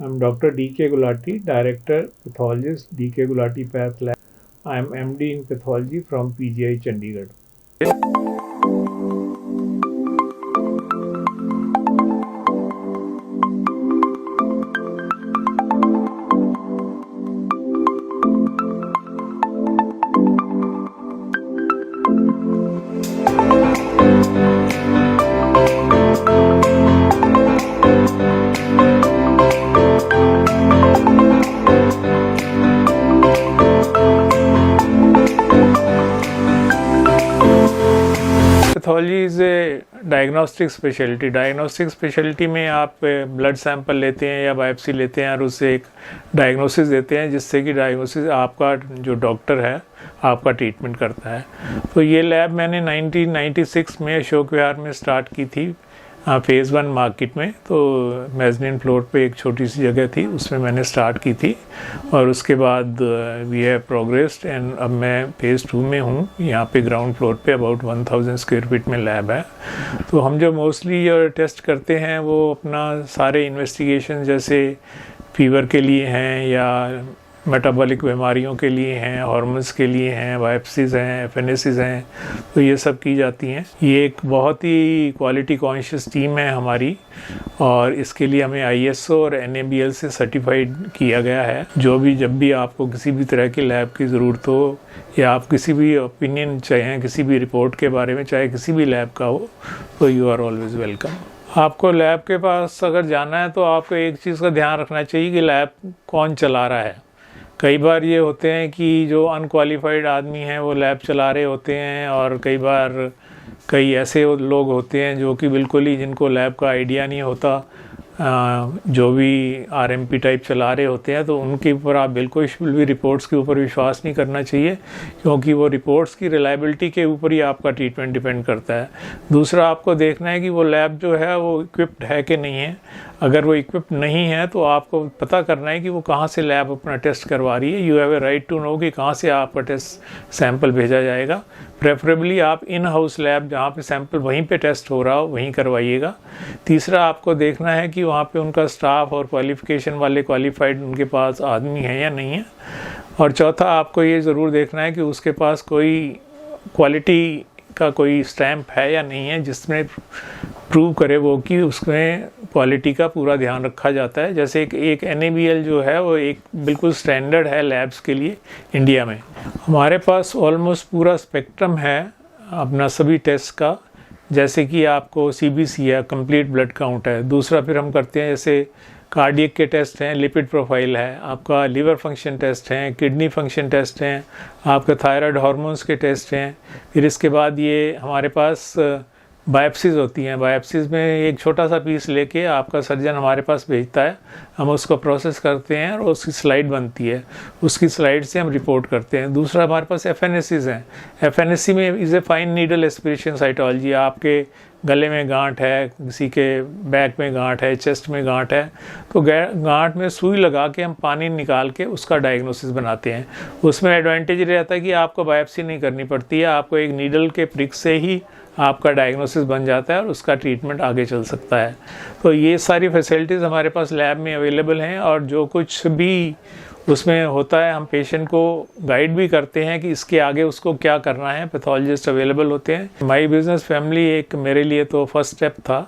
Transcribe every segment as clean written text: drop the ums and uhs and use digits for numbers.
I'm Dr. D.K. Gulati, Director, Pathologist, D.K. Gulati Path Lab. I am MD in Pathology from PGI Chandigarh. Pathology is a diagnostic speciality. Diagnostic speciality में आप blood sample लेते हैं या biopsy लेते हैं और उससे एक डायग्नोसिस देते हैं, जिससे कि डायग्नोसिस आपका जो डॉक्टर है आपका ट्रीटमेंट करता है। तो ये लैब मैंने 1996 में अशोक विहार में स्टार्ट की थी, फेज़ 1 मार्केट में। तो मेज़नीन फ्लोर पे एक छोटी सी जगह थी, उसमें मैंने स्टार्ट की थी और उसके बाद वी हैव प्रोग्रेस्ड एंड अब मैं फेज़ 2 में हूँ। यहाँ पे ग्राउंड फ्लोर पे अबाउट 1000 स्क्वायर फीट में लैब है। तो हम जो मोस्टली टेस्ट करते हैं वो अपना सारे इन्वेस्टिगेशन जैसे फीवर के लिए हैं या मेटाबॉलिक बीमारियों के लिए हैं, हार्मोन्स के लिए हैं, बायोप्सीज हैं, एफएनएसीज हैं, तो ये सब की जाती हैं। ये एक बहुत ही क्वालिटी कॉन्शियस टीम है हमारी और इसके लिए हमें ISO और NABL से सर्टिफाइड किया गया है। जो भी जब भी आपको किसी भी तरह की लैब की ज़रूरत हो या आप किसी भी ओपिनियन चाहें किसी भी रिपोर्ट के बारे में, चाहे किसी भी लैब का हो, तो यू आर ऑलवेज वेलकम। आपको लैब के पास अगर जाना है तो आपको एक चीज़ का ध्यान रखना चाहिए कि लैब कौन चला रहा है। कई बार ये होते हैं कि जो अनक्वालिफाइड आदमी हैं वो लैब चला रहे होते हैं और कई बार कई ऐसे लोग होते हैं जो कि बिल्कुल ही जिनको लैब का आइडिया नहीं होता, जो भी RMP टाइप चला रहे होते हैं, तो उनके ऊपर आप बिल्कुल भी रिपोर्ट्स के ऊपर विश्वास नहीं करना चाहिए, क्योंकि वो रिपोर्ट्स की रिलायबिलिटी के ऊपर ही आपका ट्रीटमेंट डिपेंड करता है। दूसरा आपको देखना है कि वो लैब जो है वो इक्विप्ड है कि नहीं है। अगर वो इक्विप्ड नहीं है तो आपको पता करना है कि वो कहाँ से लैब अपना टेस्ट करवा रही है। You have a right to know कि कहाँ से आपका टेस्ट सैंपल भेजा जाएगा। प्रेफरेबली आप इन हाउस लैब जहाँ पे सैंपल वहीं पे टेस्ट हो रहा हो वहीं करवाइएगा। तीसरा आपको देखना है कि वहाँ पे उनका स्टाफ और क्वालिफिकेशन वाले क्वालिफाइड उनके पास आदमी हैं या नहीं है। और चौथा आपको ये ज़रूर देखना है कि उसके पास कोई क्वालिटी का कोई स्टैम्प है या नहीं है, जिसमें प्रूव करे वो कि उसमें क्वालिटी का पूरा ध्यान रखा जाता है। जैसे एक NABL जो है वो एक बिल्कुल स्टैंडर्ड है लैब्स के लिए इंडिया में। हमारे पास ऑलमोस्ट पूरा स्पेक्ट्रम है अपना सभी टेस्ट का, जैसे कि आपको CBC है, कंप्लीट ब्लड काउंट है। दूसरा फिर हम करते हैं जैसे कार्डियक के टेस्ट हैं, लिपिड प्रोफाइल है, आपका लिवर फंक्शन टेस्ट हैं, किडनी फंक्शन टेस्ट हैं, आपके थायराइड हार्मोन्स के टेस्ट हैं। फिर इसके बाद ये हमारे पास बायोप्सीज होती हैं। बायोप्सीज में एक छोटा सा पीस लेके आपका सर्जन हमारे पास भेजता है, हम उसको प्रोसेस करते हैं और उसकी स्लाइड बनती है, उसकी स्लाइड से हम रिपोर्ट करते हैं। दूसरा हमारे पास FNACs हैं। FNAC में is a fine needle aspiration cytology. आपके गले में गांठ है, किसी के बैक में गांठ है, चेस्ट में गांठ है, तो गांठ में सुई लगा के हम पानी निकाल के उसका डायग्नोसिस बनाते हैं। उसमें एडवांटेज ये रहता है कि आपको बायोप्सी नहीं करनी पड़ती है, आपको एक नीडल के प्रिक से ही आपका डायग्नोसिस बन जाता है और उसका ट्रीटमेंट आगे चल सकता है। तो ये सारी फैसिलिटीज़ हमारे पास लैब में अवेलेबल हैं और जो कुछ भी उसमें होता है हम पेशेंट को गाइड भी करते हैं कि इसके आगे उसको क्या करना है। पैथोलॉजिस्ट अवेलेबल होते हैं। माई बिजनेस फैमिली एक मेरे लिए तो फर्स्ट स्टेप था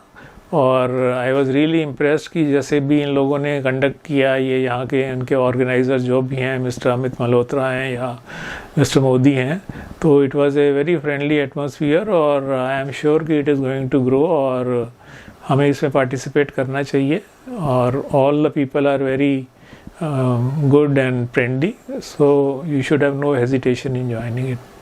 और आई वॉज रियली इम्प्रेस्ड कि जैसे भी इन लोगों ने कंडक्ट किया, ये यहाँ के इनके ऑर्गेनाइज़र जो भी हैं, मिस्टर अमित मल्होत्रा हैं या मिस्टर मोदी हैं, तो it was a very friendly atmosphere और आई एम श्योर कि it is going to grow और हमें इसमें पार्टिसिपेट करना चाहिए। और all the people are very good and friendly, so you should have no hesitation in joining it.